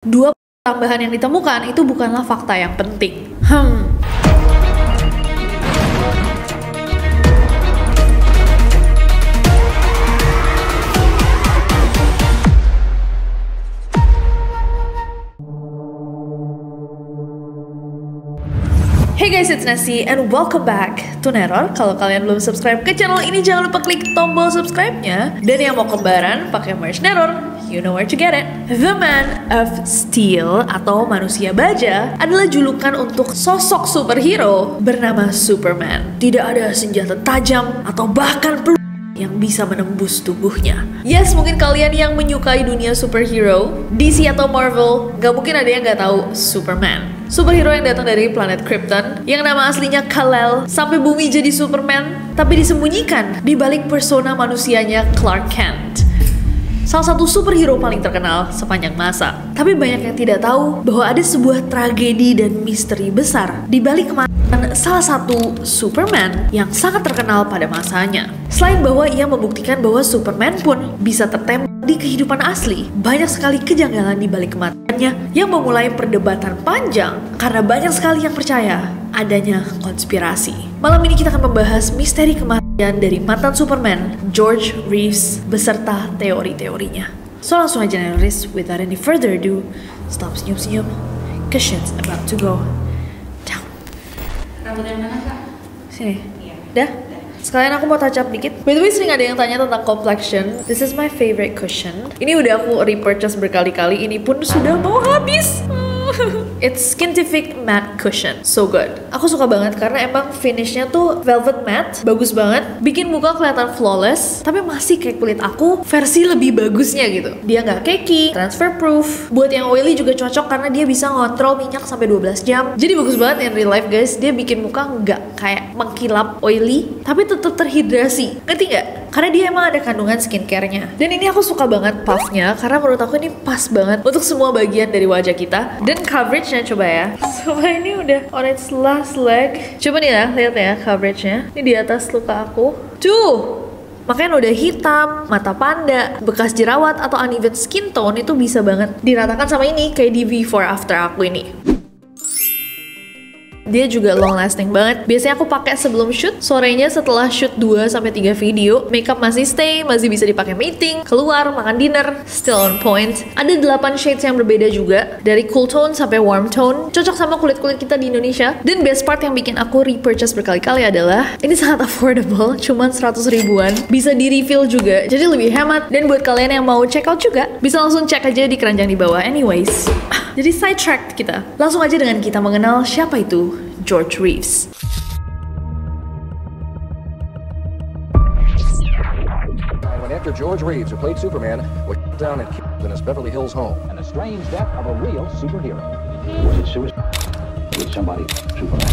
Dua tambahan yang ditemukan itu bukanlah fakta yang penting. Hey guys, it's Nasi and welcome back to Neror. Kalau kalian belum subscribe ke channel ini, jangan lupa klik tombol subscribe-nya. Dan yang mau kembaran pakai merch Neror, you know where to get it. The Man of Steel atau Manusia Baja adalah julukan untuk sosok superhero bernama Superman. Tidak ada senjata tajam atau bahkan peluru yang bisa menembus tubuhnya. Yes, mungkin kalian yang menyukai dunia superhero, DC atau Marvel, gak mungkin ada yang gak tahu Superman. Superhero yang datang dari planet Krypton, yang nama aslinya Kal-El, sampai bumi jadi Superman, tapi disembunyikan di balik persona manusianya Clark Kent. Salah satu superhero paling terkenal sepanjang masa. Tapi banyak yang tidak tahu bahwa ada sebuah tragedi dan misteri besar di balik kematian salah satu Superman yang sangat terkenal pada masanya. Selain bahwa ia membuktikan bahwa Superman pun bisa tertembak di kehidupan asli, banyak sekali kejanggalan di balik kematiannya yang memulai perdebatan panjang karena banyak sekali yang percaya adanya konspirasi. Malam ini kita akan membahas misteri kematian dari mantan Superman, George Reeves, beserta teori-teorinya. So langsung aja Nerris, without any further ado, stop senyum-senyum, cause shit's about to go down. Rambut yang mana, Kak? Sini. Iya. Dah? Sekalian aku mau touch up dikit. By the way, sering ada yang tanya tentang complexion. This is my favorite cushion. Ini udah aku repurchase berkali-kali. Ini pun sudah mau habis. It's Skintific Matte Cushion. So good. Aku suka banget karena emang finishnya tuh velvet matte. Bagus banget. Bikin muka kelihatan flawless. Tapi masih kayak kulit aku versi lebih bagusnya gitu. Dia nggak cakey, transfer proof. Buat yang oily juga cocok karena dia bisa ngontrol minyak sampai 12 jam. Jadi bagus banget in real life guys. Dia bikin muka nggak kayak mengkilap oily, tapi tetap terhidrasi. Ngerti nggak? Karena dia emang ada kandungan skincare-nya. Dan ini aku suka banget puffnya karena menurut aku ini pas banget untuk semua bagian dari wajah kita. Dan coveragenya coba ya. Coba ini udah on its last leg. Coba nih ya, lihat ya coveragenya. Ini di atas luka aku. Tuh! Makanya udah hitam, mata panda, bekas jerawat atau uneven skin tone itu bisa banget diratakan sama ini kayak di before after aku ini. Dia juga long lasting banget. Biasanya aku pakai sebelum shoot, sorenya setelah shoot 2-3 video, makeup masih stay, masih bisa dipakai meeting, keluar, makan dinner, still on point. Ada 8 shades yang berbeda juga, dari cool tone sampai warm tone, cocok sama kulit-kulit kita di Indonesia. Dan best part yang bikin aku repurchase berkali-kali adalah ini sangat affordable, cuman 100 ribuan, bisa di refill juga, jadi lebih hemat. Dan buat kalian yang mau check out juga, bisa langsung cek aja di keranjang di bawah. Anyways, jadi sidetracked kita. Langsung aja dengan kita mengenal siapa itu George Reeves. When actor George Reeves, who played Superman, was shot down and killed in his Beverly Hills home. And the strange death of a real superhero. Was it suicide? Was somebody Superman?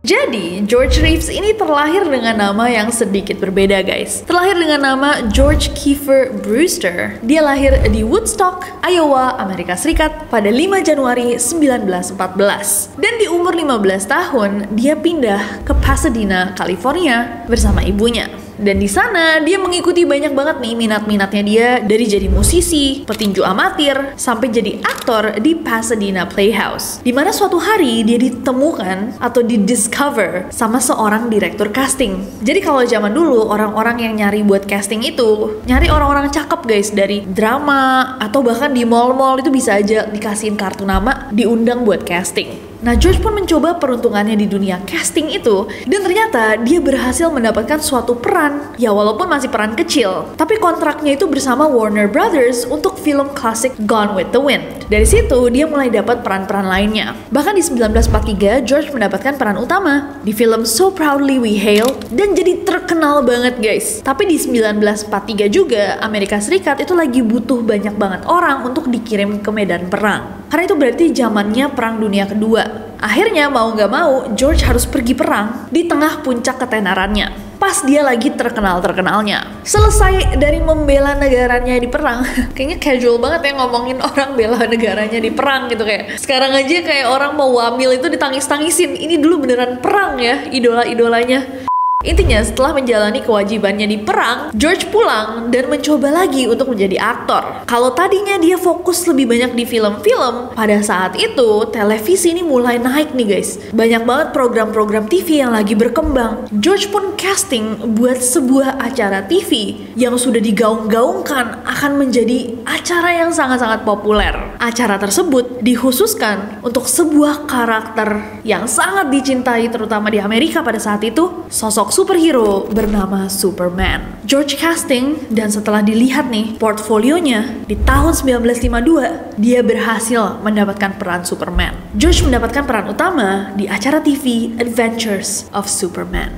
Jadi, George Reeves ini terlahir dengan nama yang sedikit berbeda guys. Terlahir dengan nama George Kiefer Brewster. Dia lahir di Woodstock, Iowa, Amerika Serikat pada 5 Januari 1914. Dan di umur 15 tahun, dia pindah ke Pasadena, California bersama ibunya. Dan di sana dia mengikuti banyak banget nih minat-minatnya dia, dari jadi musisi, petinju amatir, sampai jadi aktor di Pasadena Playhouse. Dimana suatu hari dia ditemukan atau didiscover sama seorang direktur casting. Jadi kalau zaman dulu orang-orang yang nyari buat casting itu nyari orang-orang cakep guys, dari drama atau bahkan di mall-mall itu bisa aja dikasihin kartu nama, diundang buat casting. Nah, George pun mencoba peruntungannya di dunia casting itu, dan ternyata dia berhasil mendapatkan suatu peran, ya walaupun masih peran kecil, tapi kontraknya itu bersama Warner Brothers untuk film klasik Gone with the Wind. Dari situ dia mulai dapat peran-peran lainnya. Bahkan di 1943 George mendapatkan peran utama di film So Proudly We Hail, dan jadi terkenal banget guys. Tapi di 1943 juga Amerika Serikat itu lagi butuh banyak banget orang untuk dikirim ke medan perang. Karena itu berarti zamannya Perang Dunia Kedua. Akhirnya mau nggak mau George harus pergi perang di tengah puncak ketenarannya. Pas dia lagi terkenal-terkenalnya. Selesai dari membela negaranya di perang. Kayaknya casual banget ya ngomongin orang bela negaranya di perang gitu, kayak sekarang aja kayak orang mau wamil itu ditangis-tangisin. Ini dulu beneran perang ya idola-idolanya. Intinya setelah menjalani kewajibannya di perang, George pulang dan mencoba lagi untuk menjadi aktor. Kalau tadinya dia fokus lebih banyak di film-film, pada saat itu televisi ini mulai naik nih guys. Banyak banget program-program TV yang lagi berkembang. George pun casting buat sebuah acara TV yang sudah digaung-gaungkan akan menjadi acara yang sangat-sangat populer. Acara tersebut dikhususkan untuk sebuah karakter yang sangat dicintai terutama di Amerika pada saat itu, sosok superhero bernama Superman. George casting dan setelah dilihat nih portfolionya, di tahun 1952 dia berhasil mendapatkan peran Superman. George mendapatkan peran utama di acara TV Adventures of Superman.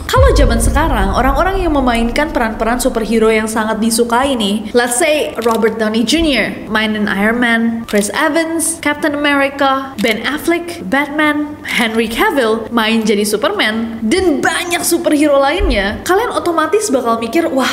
Kalau zaman sekarang, orang-orang yang memainkan peran-peran superhero yang sangat disukai nih, let's say Robert Downey Jr. mainin Iron Man, Chris Evans, Captain America, Ben Affleck, Batman, Henry Cavill main jadi Superman, dan banyak superhero lainnya, kalian otomatis bakal mikir, wah,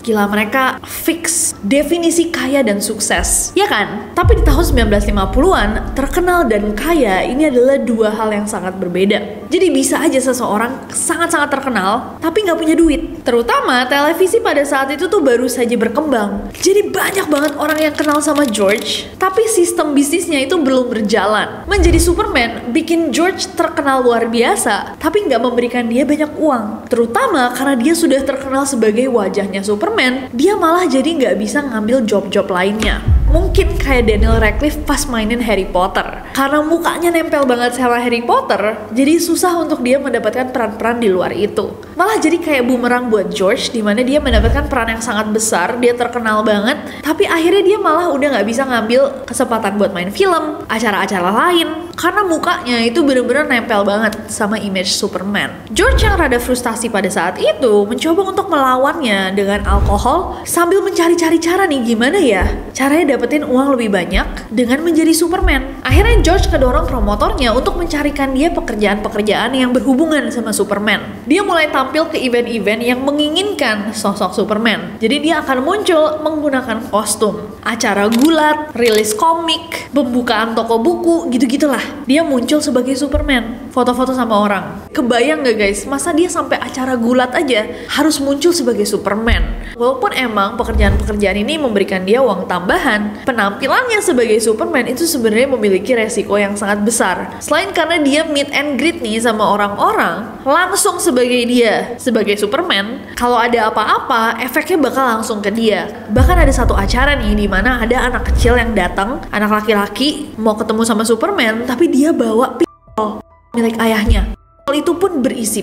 gila mereka fix definisi kaya dan sukses, ya kan? Tapi di tahun 1950-an, terkenal dan kaya ini adalah dua hal yang sangat berbeda. Jadi bisa aja seseorang sangat-sangat terkenal, tapi nggak punya duit. Terutama televisi pada saat itu tuh baru saja berkembang. Jadi banyak banget orang yang kenal sama George, tapi sistem bisnisnya itu belum berjalan. Menjadi Superman bikin George terkenal luar biasa, tapi nggak memberikan dia banyak uang. Terutama karena dia sudah terkenal sebagai wajahnya Superman, dia malah jadi nggak bisa ngambil job-job lainnya. Mungkin kayak Daniel Radcliffe pas mainin Harry Potter. Karena mukanya nempel banget sama Harry Potter, jadi susah untuk dia mendapatkan peran-peran di luar itu. Malah jadi kayak bumerang buat George, dimana dia mendapatkan peran yang sangat besar, dia terkenal banget, tapi akhirnya dia malah udah nggak bisa ngambil kesempatan buat main film, acara-acara lain, karena mukanya itu bener-bener nempel banget sama image Superman. George yang rada frustasi pada saat itu, mencoba untuk melawannya dengan alkohol, sambil mencari-cari cara nih gimana ya caranya dapetin uang lebih banyak dengan menjadi Superman. Akhirnya George kedorong promotornya untuk mencarikan dia pekerjaan-pekerjaan yang berhubungan sama Superman. Dia mulai tampil ke event-event yang menginginkan sosok Superman. Jadi dia akan muncul menggunakan kostum, acara gulat, rilis komik, pembukaan toko buku, gitu-gitulah. Dia muncul sebagai Superman, foto-foto sama orang. Kebayang gak guys, masa dia sampai acara gulat aja harus muncul sebagai Superman? Walaupun emang pekerjaan-pekerjaan ini memberikan dia uang tambahan, penampilannya sebagai Superman itu sebenarnya memiliki resiko yang sangat besar. Selain karena dia meet and greet nih sama orang-orang, langsung sebagai dia, sebagai Superman, kalau ada apa-apa, efeknya bakal langsung ke dia. Bahkan ada satu acara nih di mana ada anak kecil yang datang, anak laki-laki mau ketemu sama Superman, tapi dia bawa pistol milik ayahnya. Pistol itu pun berisi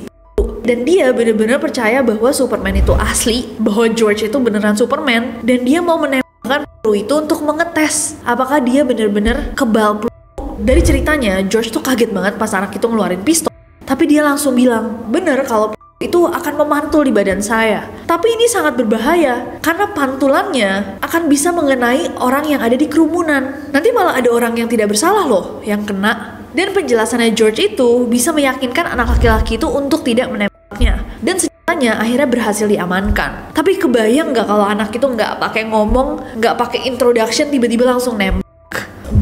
dan dia benar-benar percaya bahwa Superman itu asli, bahwa George itu beneran Superman, dan dia mau menembakkan peluru itu untuk mengetes apakah dia benar-benar kebal peluru. Dari ceritanya, George tuh kaget banget pas anak itu ngeluarin pistol, tapi dia langsung bilang, bener kalau itu akan memantul di badan saya. Tapi ini sangat berbahaya, karena pantulannya akan bisa mengenai orang yang ada di kerumunan. Nanti malah ada orang yang tidak bersalah loh yang kena. Dan penjelasannya George itu bisa meyakinkan anak laki-laki itu untuk tidak menembaknya. Dan senjatanya akhirnya berhasil diamankan. Tapi kebayang nggak kalau anak itu nggak pakai ngomong, nggak pakai introduction, tiba-tiba langsung nembak.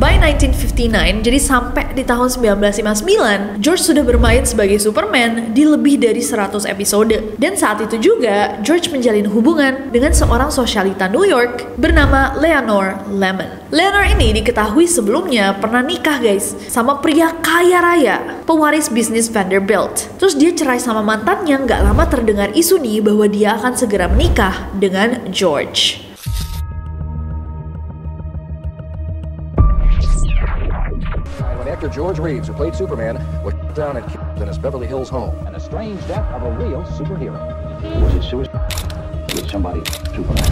By 1959, jadi sampai di tahun 1959, George sudah bermain sebagai Superman di lebih dari 100 episode. Dan saat itu juga, George menjalin hubungan dengan seorang sosialita New York bernama Leonore Lemmon. Leonore ini diketahui sebelumnya pernah nikah guys, sama pria kaya raya, pewaris bisnis Vanderbilt. Terus dia cerai sama mantannya, nggak lama terdengar isu nih bahwa dia akan segera menikah dengan George. Actor George Reeves, who played Superman, was shot down and killed in his Beverly Hills home. And a strange death of a real superhero. Was it suicide? Was somebody Superman?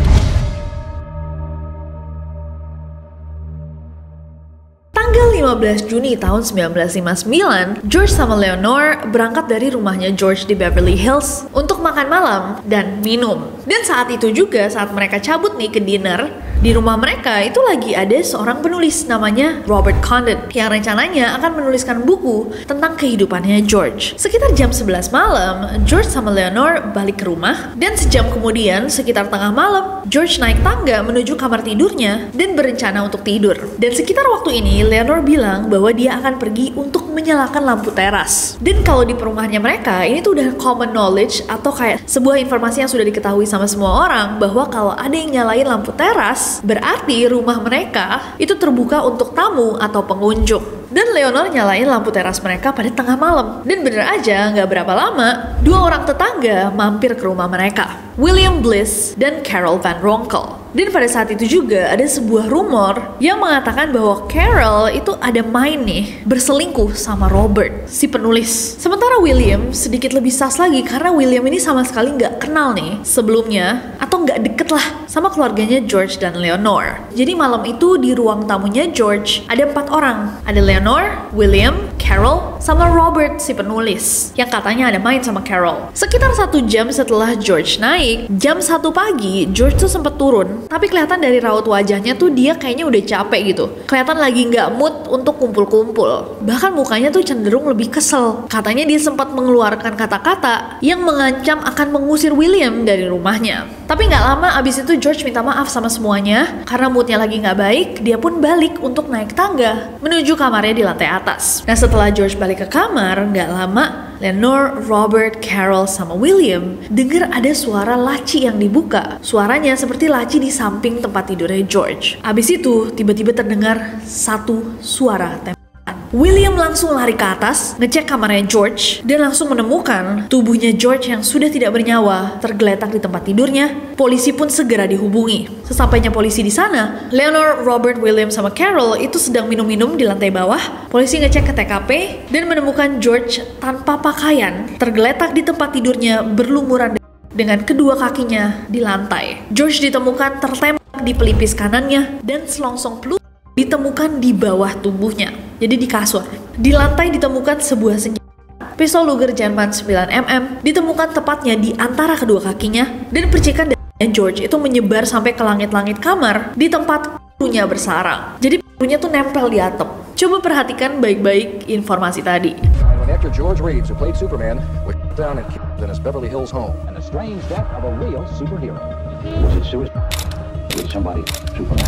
Tanggal 15 Juni tahun 1959, George sama Leonore berangkat dari rumahnya George di Beverly Hills untuk makan malam dan minum. Dan saat itu juga, saat mereka cabut nih ke dinner, di rumah mereka itu lagi ada seorang penulis namanya Robert Condon yang rencananya akan menuliskan buku tentang kehidupannya George. Sekitar jam 11 malam, George sama Leonor balik ke rumah, dan sejam kemudian sekitar tengah malam, George naik tangga menuju kamar tidurnya dan berencana untuk tidur. Dan sekitar waktu ini, Leonor bilang bahwa dia akan pergi untuk menyalakan lampu teras. Dan kalau di perumahannya mereka, ini tuh udah common knowledge atau kayak sebuah informasi yang sudah diketahui sama semua orang bahwa kalau ada yang nyalain lampu teras, berarti rumah mereka itu terbuka untuk tamu atau pengunjung. Dan Leonor nyalain lampu teras mereka pada tengah malam. Dan bener aja, nggak berapa lama, dua orang tetangga mampir ke rumah mereka, William Bliss dan Carol Van Ronkel. Dan pada saat itu juga ada sebuah rumor yang mengatakan bahwa Carol itu ada main nih berselingkuh sama Robert, si penulis. Sementara William sedikit lebih sas lagi karena William ini sama sekali nggak kenal nih sebelumnya atau nggak deket lah sama keluarganya George dan Leonor. Jadi malam itu di ruang tamunya George ada 4 orang. Ada Leonor, William, Carol, sama Robert si penulis yang katanya ada main sama Carol. Sekitar 1 jam setelah George naik, jam 1 pagi George tuh sempat turun. Tapi kelihatan dari raut wajahnya tuh dia kayaknya udah capek gitu. Kelihatan lagi nggak mood untuk kumpul-kumpul. Bahkan mukanya tuh cenderung lebih kesel. Katanya dia sempat mengeluarkan kata-kata yang mengancam akan mengusir William dari rumahnya. Tapi nggak lama abis itu George minta maaf sama semuanya. Karena moodnya lagi nggak baik, dia pun balik untuk naik tangga menuju kamarnya di lantai atas. Nah setelah George balik ke kamar, nggak lama Leonor, Robert, Carol, sama William dengar ada suara laci yang dibuka. Suaranya seperti laci di samping tempat tidurnya George. Abis itu tiba-tiba terdengar satu suara tembakan. William langsung lari ke atas, ngecek kamarnya George, dan langsung menemukan tubuhnya George yang sudah tidak bernyawa tergeletak di tempat tidurnya. Polisi pun segera dihubungi. Sesampainya polisi di sana, Leonor, Robert, William, sama Carol itu sedang minum-minum di lantai bawah. Polisi ngecek ke TKP dan menemukan George tanpa pakaian, tergeletak di tempat tidurnya berlumuran dengan kedua kakinya di lantai. George ditemukan tertembak di pelipis kanannya dan selongsong peluru ditemukan di bawah tubuhnya, jadi di kasur. Di lantai ditemukan sebuah senjata, pistol Luger Jerman 9mm, ditemukan tepatnya di antara kedua kakinya, dan percikan darahnya George itu menyebar sampai ke langit-langit kamar di tempat pelurunya bersarang. Jadi pelurunya tuh nempel di atap. Coba perhatikan baik-baik informasi tadi. Actor George Reeves, who played Superman, was shot down and killed in his Beverly Hills home. And the strange death of a real superhero. Was it suicide? Was somebody Superman?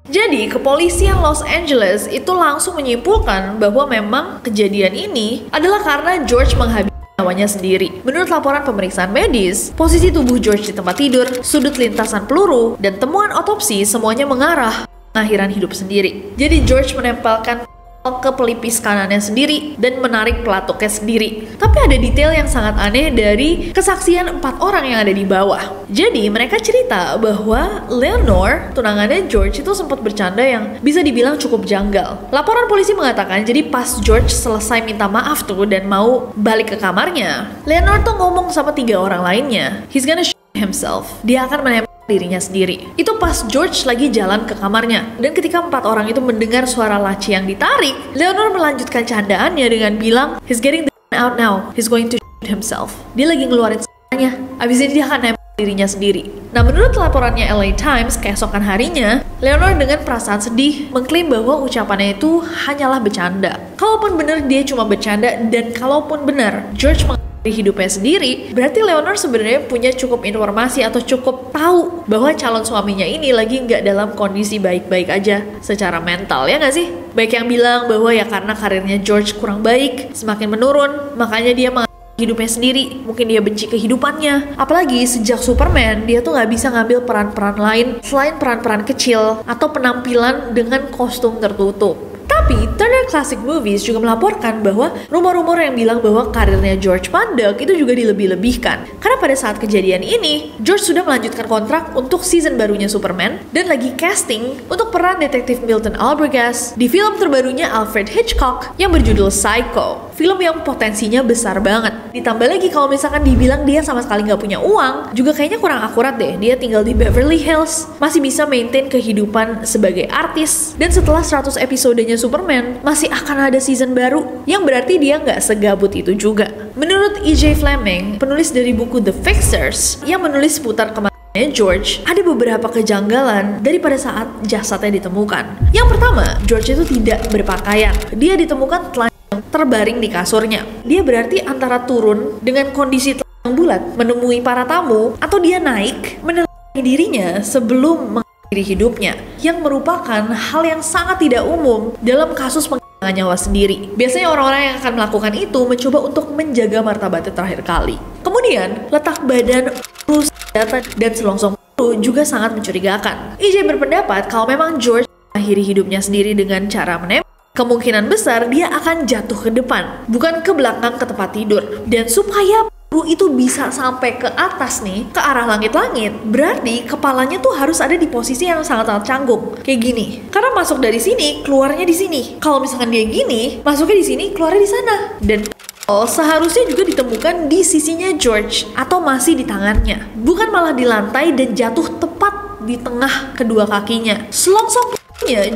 Jadi, kepolisian Los Angeles itu langsung menyimpulkan bahwa memang kejadian ini adalah karena George menghabiskan nyawanya sendiri. Menurut laporan pemeriksaan medis, posisi tubuh George di tempat tidur, sudut lintasan peluru, dan temuan otopsi semuanya mengarah pengakhiran hidup sendiri. Jadi George menempelkan ke pelipis kanannya sendiri dan menarik pelatuknya sendiri. Tapi ada detail yang sangat aneh dari kesaksian 4 orang yang ada di bawah. Jadi mereka cerita bahwa Leonor, tunangannya George, itu sempat bercanda yang bisa dibilang cukup janggal. Laporan polisi mengatakan jadi pas George selesai minta maaf tuh dan mau balik ke kamarnya, Leonor tuh ngomong sama 3 orang lainnya, he's gonna shoot himself. Dia akan menembak dirinya sendiri. Itu pas George lagi jalan ke kamarnya. Dan ketika 4 orang itu mendengar suara laci yang ditarik, Leonor melanjutkan candaannya dengan bilang, he's getting the out now, he's going to shoot himself. Dia lagi ngeluarin s***nya, abis ini dia akan nembak dirinya sendiri. Nah menurut laporannya LA Times, keesokan harinya, Leonor dengan perasaan sedih mengklaim bahwa ucapannya itu hanyalah bercanda. Kalaupun benar dia cuma bercanda, dan kalaupun benar George hidupnya sendiri, berarti Leonor sebenarnya punya cukup informasi atau cukup tahu bahwa calon suaminya ini lagi nggak dalam kondisi baik-baik aja secara mental, ya nggak sih? Baik yang bilang bahwa ya karena karirnya George kurang baik, semakin menurun, makanya dia hidupnya sendiri, mungkin dia benci kehidupannya. Apalagi sejak Superman, dia tuh nggak bisa ngambil peran-peran lain selain peran-peran kecil atau penampilan dengan kostum tertutup. Tapi Turner Classic Movies juga melaporkan bahwa rumor-rumor yang bilang bahwa karirnya George mandek itu juga dilebih-lebihkan. Karena pada saat kejadian ini, George sudah melanjutkan kontrak untuk season barunya Superman dan lagi casting untuk peran detektif Milton Albergas di film terbarunya Alfred Hitchcock yang berjudul Psycho. Film yang potensinya besar banget. Ditambah lagi kalau misalkan dibilang dia sama sekali nggak punya uang, juga kayaknya kurang akurat deh. Dia tinggal di Beverly Hills, masih bisa maintain kehidupan sebagai artis. Dan setelah 100 episodenya Superman, masih akan ada season baru, yang berarti dia nggak segabut itu juga. Menurut E.J. Fleming, penulis dari buku The Fixers, yang menulis seputar kematian George, ada beberapa kejanggalan daripada saat jasadnya ditemukan. Yang pertama, George itu tidak berpakaian. Dia ditemukan telanjang terbaring di kasurnya. Dia berarti antara turun dengan kondisi telanjang bulat menemui para tamu, atau dia naik menelanjangi dirinya sebelum mengakhiri hidupnya, yang merupakan hal yang sangat tidak umum dalam kasus penghilangan nyawa sendiri. Biasanya orang-orang yang akan melakukan itu mencoba untuk menjaga martabatnya terakhir kali. Kemudian, letak badan, senjata, dan selongsong peluru juga sangat mencurigakan. EJ berpendapat kalau memang George mengakhiri hidupnya sendiri dengan cara menembak, kemungkinan besar dia akan jatuh ke depan, bukan ke belakang ke tempat tidur. Dan supaya peluru itu bisa sampai ke atas nih, ke arah langit-langit, berarti kepalanya tuh harus ada di posisi yang sangat-sangat canggung. Kayak gini. Karena masuk dari sini, keluarnya di sini. Kalau misalkan dia gini, masuknya di sini, keluarnya di sana. Dan seharusnya juga ditemukan di sisinya George atau masih di tangannya, bukan malah di lantai dan jatuh tepat di tengah kedua kakinya. Selongsong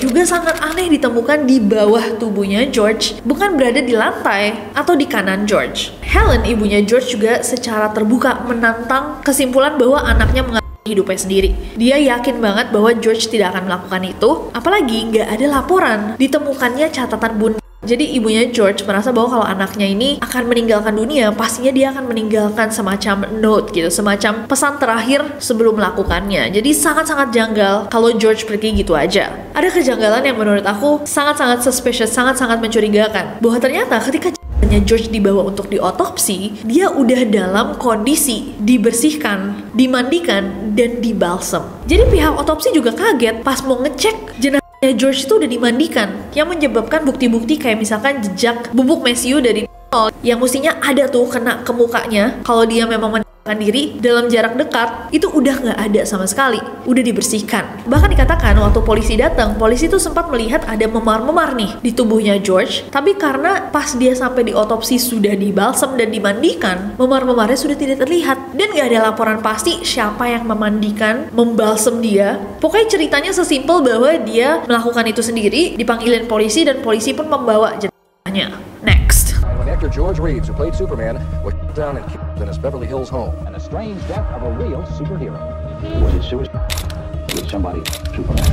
juga sangat aneh ditemukan di bawah tubuhnya George, bukan berada di lantai atau di kanan George. Helen, ibunya George, juga secara terbuka menantang kesimpulan bahwa anaknya mengakhiri hidupnya sendiri. Dia yakin banget bahwa George tidak akan melakukan itu, apalagi nggak ada laporan ditemukannya catatan bunda. Jadi ibunya George merasa bahwa kalau anaknya ini akan meninggalkan dunia, pastinya dia akan meninggalkan semacam note gitu, semacam pesan terakhir sebelum melakukannya. Jadi sangat-sangat janggal kalau George pergi gitu aja. Ada kejanggalan yang menurut aku sangat-sangat suspicious, sangat-sangat mencurigakan, bahwa ternyata ketika George dibawa untuk diotopsi, dia udah dalam kondisi dibersihkan, dimandikan, dan dibalsem. Jadi pihak otopsi juga kaget pas mau ngecek jenazah George itu udah dimandikan, yang menyebabkan bukti-bukti kayak misalkan jejak bubuk mesiu dari yang mestinya ada tuh kena ke mukanya kalau dia memang meninggalkan diri dalam jarak dekat, itu udah nggak ada sama sekali, udah dibersihkan. Bahkan dikatakan waktu polisi datang, polisi tuh sempat melihat ada memar-memar nih di tubuhnya George, tapi karena pas dia sampai di otopsi sudah dibalsem dan dimandikan, memar-memarnya sudah tidak terlihat, dan nggak ada laporan pasti siapa yang memandikan, membalsem dia. Pokoknya ceritanya sesimpel bahwa dia melakukan itu sendiri, dipanggilin polisi, dan polisi pun membawa jenazahnya. Next. When actor George Reeves, who played Superman, was shot down and killed in his Beverly Hills home. And a strange death of a real superhero. Was it suicide? Was somebody Superman?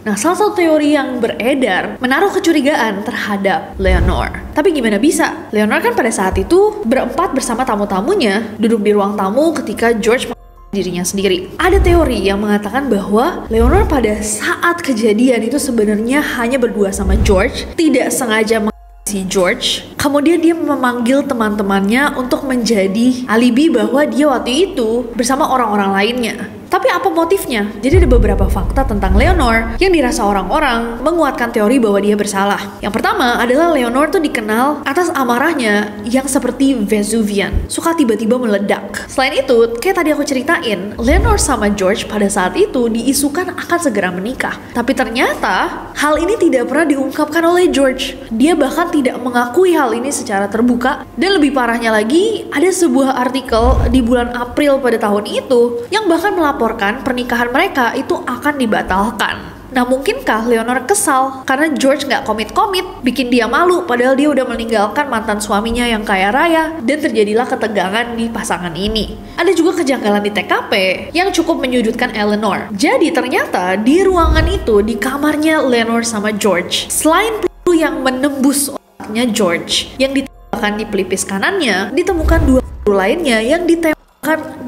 Nah, salah satu teori yang beredar menaruh kecurigaan terhadap Leonor. Tapi gimana bisa? Leonor kan pada saat itu berempat bersama tamu-tamunya duduk di ruang tamu ketika George dirinya sendiri. Ada teori yang mengatakan bahwa Leonor pada saat kejadian itu sebenarnya hanya berdua sama George, tidak sengaja si George. Kemudian dia memanggil teman-temannya untuk menjadi alibi bahwa dia waktu itu bersama orang-orang lainnya. Tapi apa motifnya? Jadi ada beberapa fakta tentang Leonor yang dirasa orang-orang menguatkan teori bahwa dia bersalah. Yang pertama adalah Leonor tuh dikenal atas amarahnya yang seperti Vesuvian, suka tiba-tiba meledak. Selain itu, kayak tadi aku ceritain, Leonor sama George pada saat itu diisukan akan segera menikah. Tapi ternyata hal ini tidak pernah diungkapkan oleh George. Dia bahkan tidak mengakui hal ini secara terbuka. Dan lebih parahnya lagi, ada sebuah artikel di bulan April pada tahun itu yang bahkan melaporkan pernikahan mereka itu akan dibatalkan. Nah, mungkinkah Leonor kesal karena George nggak komit-komit, bikin dia malu padahal dia udah meninggalkan mantan suaminya yang kaya raya, dan terjadilah ketegangan di pasangan ini. Ada juga kejanggalan di TKP yang cukup menyudutkan Eleanor. Jadi ternyata di ruangan itu, di kamarnya Leonor sama George, selain peluru yang menembus otaknya George yang ditembakkan di pelipis kanannya, ditemukan dua peluru lainnya yang ditembakkan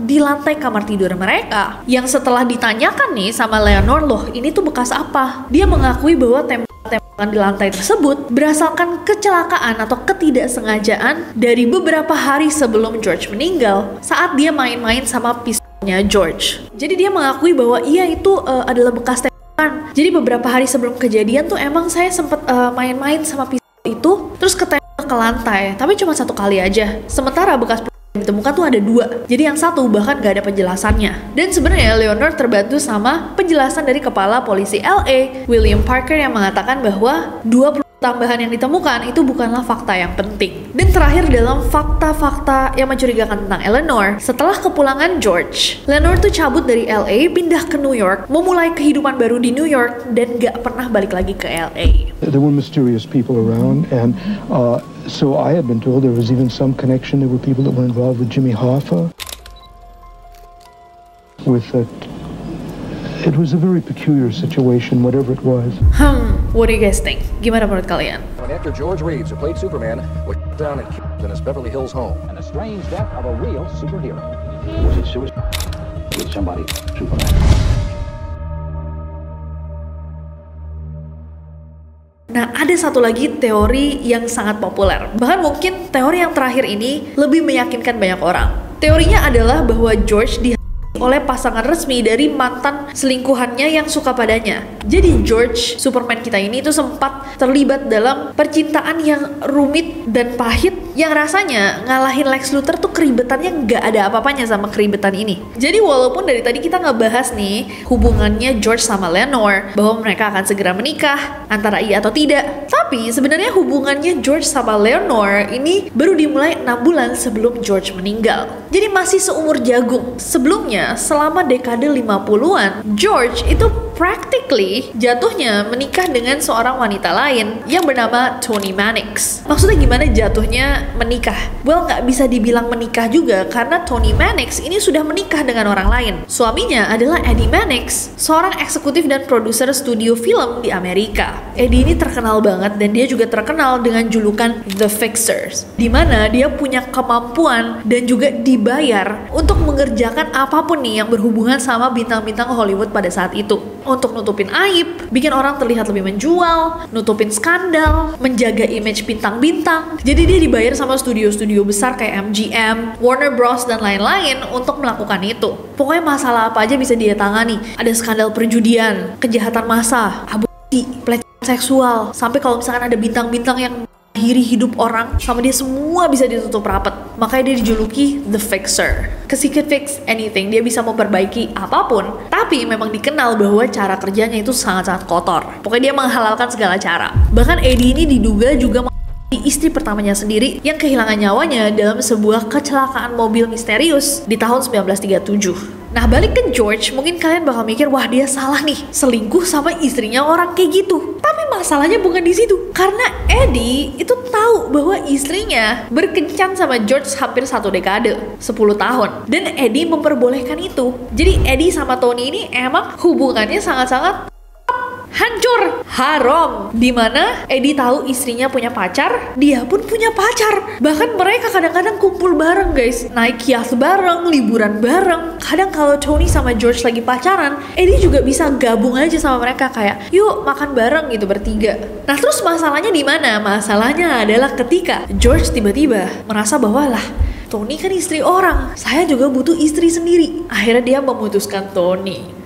di lantai kamar tidur mereka. Yang setelah ditanyakan nih sama Leonor, loh ini tuh bekas apa? Dia mengakui bahwa tembakan di lantai tersebut berasalkan kecelakaan atau ketidaksengajaan dari beberapa hari sebelum George meninggal saat dia main-main sama pistolnya George. Jadi dia mengakui bahwa iya itu adalah bekas tembakan. Jadi beberapa hari sebelum kejadian tuh emang saya sempat main-main sama pistol itu, terus ketembak ke lantai, tapi cuma satu kali aja. Sementara bekas ditemukan tuh ada 2. Jadi yang satu bahkan gak ada penjelasannya. Dan sebenarnya Leonor terbantu sama penjelasan dari kepala polisi LA, William Parker, yang mengatakan bahwa 20 tambahan yang ditemukan itu bukanlah fakta yang penting. Dan terakhir dalam fakta-fakta yang mencurigakan tentang Eleanor, setelah kepulangan George, Eleanor tuh cabut dari LA, pindah ke New York, memulai kehidupan baru di New York, dan gak pernah balik lagi ke LA. There were mysterious people around, and so I had been told there was even some connection. There were people that were involved with Jimmy Hoffa. It was a very peculiar situation, whatever it was. What do you guys think? Gimana menurut kalian? When actor George Reeves, who played Superman, was down and killed in his Beverly Hills home. And the strange death of a real superhero. Was it suicide? With somebody Superman? Nah, ada satu lagi teori yang sangat populer. Bahkan mungkin teori yang terakhir ini lebih meyakinkan banyak orang. Teorinya adalah bahwa George oleh pasangan resmi dari mantan selingkuhannya yang suka padanya. Jadi George, Superman kita ini itu sempat terlibat dalam percintaan yang rumit dan pahit, yang rasanya ngalahin Lex Luthor tuh keribetannya nggak ada apa-apanya sama keribetan ini. Jadi walaupun dari tadi kita ngebahas nih hubungannya George sama Leonor, bahwa mereka akan segera menikah, antara iya atau tidak, tapi sebenarnya hubungannya George sama Leonor ini baru dimulai 6 bulan sebelum George meninggal. Jadi masih seumur jagung. Sebelumnya, selama dekade 50-an, George itu practically jatuhnya menikah dengan seorang wanita lain yang bernama Toni Mannix. Maksudnya gimana jatuhnya menikah? Well, nggak bisa dibilang menikah juga karena Toni Mannix ini sudah menikah dengan orang lain. Suaminya adalah Eddie Mannix, seorang eksekutif dan produser studio film di Amerika. Eddie ini terkenal banget dan dia juga terkenal dengan julukan The Fixers, di mana dia punya kemampuan dan juga dibayar untuk mengerjakan apapun nih yang berhubungan sama bintang-bintang Hollywood pada saat itu. Untuk nutupin aib, bikin orang terlihat lebih menjual, nutupin skandal, menjaga image bintang-bintang. Jadi dia dibayar sama studio-studio besar kayak MGM, Warner Bros, dan lain-lain untuk melakukan itu. Pokoknya masalah apa aja bisa dia tangani. Ada skandal perjudian, kejahatan massa, aborsi, pelecehan seksual, sampai kalau misalkan ada bintang-bintang yang mengakhiri hidup orang, sama dia semua bisa ditutup rapat. Makanya dia dijuluki The Fixer. Cause he could fix anything. Dia bisa memperbaiki apapun, tapi memang dikenal bahwa cara kerjanya itu sangat-sangat kotor. Pokoknya dia menghalalkan segala cara. Bahkan Eddie ini diduga juga di istri pertamanya sendiri yang kehilangan nyawanya dalam sebuah kecelakaan mobil misterius di tahun 1937. Nah, balik ke George, mungkin kalian bakal mikir, wah dia salah nih, selingkuh sama istrinya orang kayak gitu. Tapi masalahnya bukan di situ. Karena Eddie itu tahu bahwa istrinya berkencan sama George hampir 1 dekade, 10 tahun. Dan Eddie memperbolehkan itu. Jadi Eddie sama Toni ini emang hubungannya sangat-sangat hancur, haram. Dimana Eddie tahu istrinya punya pacar, dia pun punya pacar. Bahkan mereka kadang-kadang kumpul bareng guys, naik yacht bareng, liburan bareng. Kadang kalau Toni sama George lagi pacaran, Eddie juga bisa gabung aja sama mereka, kayak yuk makan bareng gitu bertiga. Nah terus masalahnya di mana? Masalahnya adalah ketika George tiba-tiba merasa bahwa lah, Toni kan istri orang, saya juga butuh istri sendiri. Akhirnya dia memutuskan Toni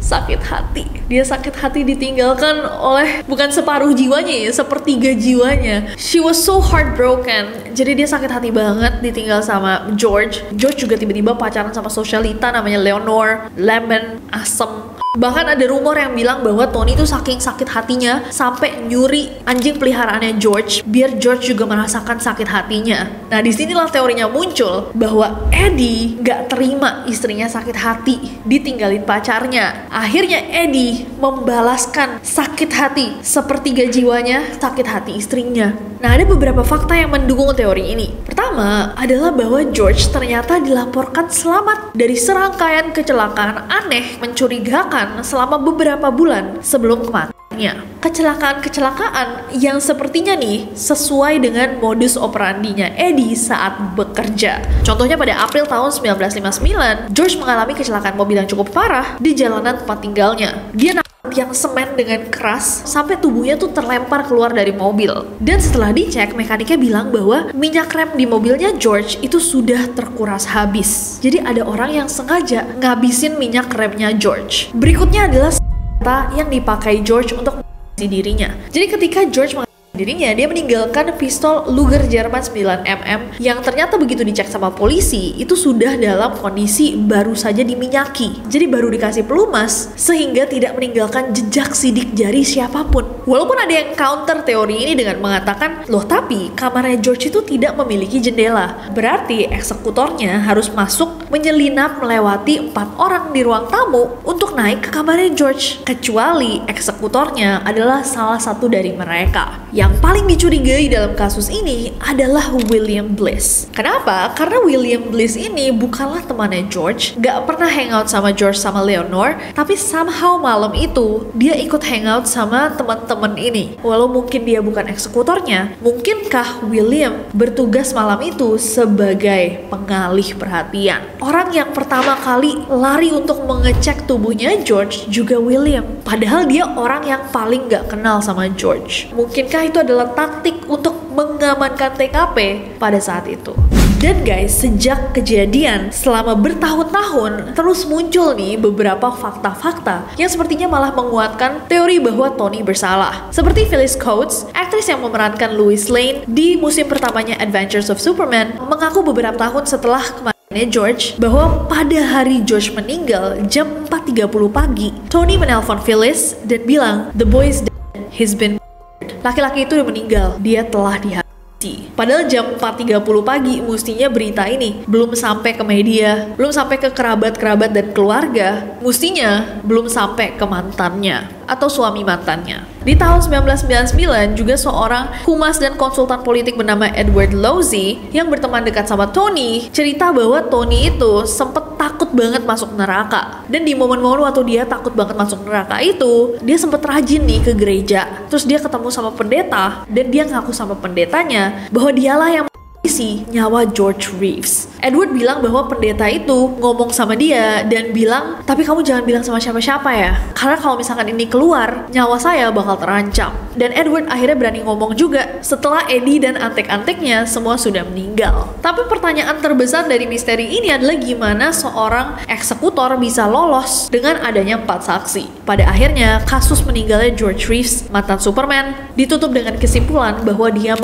sakit hati. Dia sakit hati ditinggalkan oleh bukan separuh jiwanya ya, sepertiga jiwanya. She was so heartbroken. Jadi dia sakit hati banget ditinggal sama George. George juga tiba-tiba pacaran sama sosialita namanya Leonor, lemon, asem. Bahkan ada rumor yang bilang bahwa Toni tuh saking sakit hatinya sampai nyuri anjing peliharaannya George biar George juga merasakan sakit hatinya. Nah disinilah teorinya muncul bahwa Eddie gak terima istrinya sakit hati ditinggalin pacarnya. Akhirnya Eddie membalaskan sakit hati sepertiga jiwanya, sakit hati istrinya. Nah ada beberapa fakta yang mendukung teori ini. Pertama adalah bahwa George ternyata dilaporkan selamat dari serangkaian kecelakaan aneh mencurigakan selama beberapa bulan sebelum kematiannya. Kecelakaan-kecelakaan yang sepertinya nih sesuai dengan modus operandinya Eddie saat bekerja. Contohnya pada April tahun 1959, George mengalami kecelakaan mobil yang cukup parah di jalanan tempat tinggalnya. Dia yang semen dengan keras sampai tubuhnya tuh terlempar keluar dari mobil. Dan setelah dicek, mekaniknya bilang bahwa minyak rem di mobilnya George itu sudah terkuras habis. Jadi ada orang yang sengaja ngabisin minyak remnya George. Berikutnya adalah senjata yang dipakai George untuk mengisi dirinya. Jadi ketika George dirinya, dia meninggalkan pistol Luger Jerman 9mm yang ternyata begitu dicek sama polisi itu sudah dalam kondisi baru saja diminyaki. Jadi baru dikasih pelumas sehingga tidak meninggalkan jejak sidik jari siapapun. Walaupun ada yang counter teori ini dengan mengatakan, loh tapi kamarnya George itu tidak memiliki jendela. Berarti eksekutornya harus masuk menyelinap melewati 4 orang di ruang tamu untuk naik ke kamarnya George. Kecuali eksekutornya adalah salah satu dari mereka. Yang paling dicurigai dalam kasus ini adalah William Bliss. Kenapa? Karena William Bliss ini bukanlah temannya George, gak pernah hangout sama George sama Leonor, tapi somehow malam itu dia ikut hangout sama teman-teman ini. Walau mungkin dia bukan eksekutornya, mungkinkah William bertugas malam itu sebagai pengalih perhatian? Orang yang pertama kali lari untuk mengecek tubuhnya George juga William. Padahal dia orang yang paling gak kenal sama George. Mungkinkah itu adalah taktik untuk mengamankan TKP pada saat itu? Dan guys, sejak kejadian selama bertahun-tahun terus muncul nih beberapa fakta-fakta yang sepertinya malah menguatkan teori bahwa Tony bersalah. Seperti Phyllis Coates, aktris yang memerankan Lois Lane di musim pertamanya Adventures of Superman, mengaku beberapa tahun setelah kematiannya George bahwa pada hari George meninggal jam 4.30 pagi, Tony menelpon Phyllis dan bilang, "The boy's dead, he's been murdered." Laki-laki itu udah meninggal, dia telah dihabisi. Padahal jam 4.30 pagi mestinya berita ini belum sampai ke media, belum sampai ke kerabat-kerabat dan keluarga, mestinya belum sampai ke mantannya atau suami mantannya. Di tahun 1999 juga seorang humas dan konsultan politik bernama Edward Lousy yang berteman dekat sama Tony cerita bahwa Tony itu sempet takut banget masuk neraka. Dan di momen-momen waktu dia takut banget masuk neraka itu, dia sempet rajin nih ke gereja. Terus dia ketemu sama pendeta dan dia ngaku sama pendetanya bahwa dialah yang mengisi nyawa George Reeves. Edward bilang bahwa pendeta itu ngomong sama dia dan bilang, tapi kamu jangan bilang sama siapa-siapa ya, karena kalau misalkan ini keluar, nyawa saya bakal terancam. Dan Edward akhirnya berani ngomong juga setelah Eddie dan antek-anteknya semua sudah meninggal. Tapi pertanyaan terbesar dari misteri ini adalah gimana seorang eksekutor bisa lolos dengan adanya 4 saksi. Pada akhirnya, kasus meninggalnya George Reeves, mantan Superman, ditutup dengan kesimpulan bahwa dia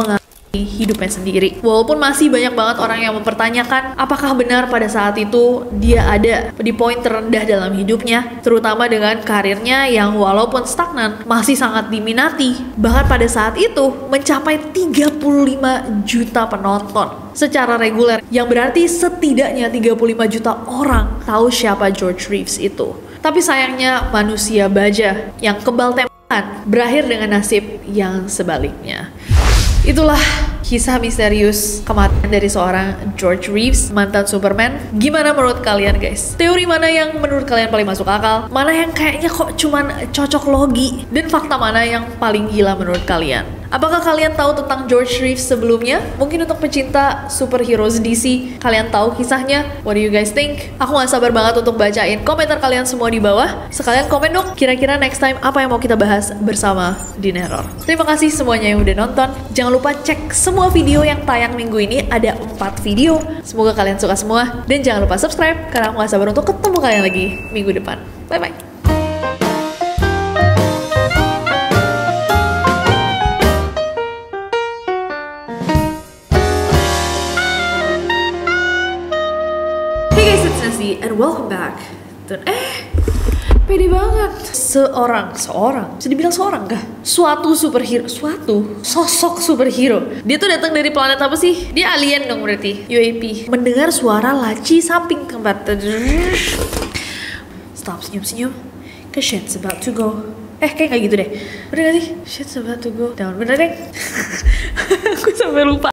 hidupnya sendiri. Walaupun masih banyak banget orang yang mempertanyakan apakah benar pada saat itu dia ada di poin terendah dalam hidupnya, terutama dengan karirnya yang walaupun stagnan masih sangat diminati. Bahkan pada saat itu mencapai 35 juta penonton secara reguler, yang berarti setidaknya 35 juta orang tahu siapa George Reeves itu. Tapi sayangnya manusia baja yang kebal tembakan berakhir dengan nasib yang sebaliknya. Itulah kisah misterius kematian dari seorang George Reeves, mantan Superman. Gimana menurut kalian guys? Teori mana yang menurut kalian paling masuk akal? Mana yang kayaknya kok cuman cocok logi? Dan fakta mana yang paling gila menurut kalian? Apakah kalian tahu tentang George Reeves sebelumnya? Mungkin untuk pecinta superheroes DC, kalian tahu kisahnya? What do you guys think? Aku gak sabar banget untuk bacain komentar kalian semua di bawah. Sekalian komen dong, kira-kira next time apa yang mau kita bahas bersama di Neror. Terima kasih semuanya yang udah nonton. Jangan lupa cek semua video yang tayang minggu ini, ada 4 video. Semoga kalian suka semua. Dan jangan lupa subscribe, karena aku gak sabar untuk ketemu kalian lagi minggu depan. Bye-bye. And welcome back. Pede banget. Seorang, bisa dibilang seorang kah? Suatu superhero, suatu sosok superhero. Dia tuh datang dari planet apa sih? Dia alien dong berarti, UAP. Mendengar suara laci samping keempat. Stop senyum-senyum. Cause shit's about to go. Kayak gitu deh. Bener gak sih? Shit's about to go down. Bener deh. Aku sampai lupa.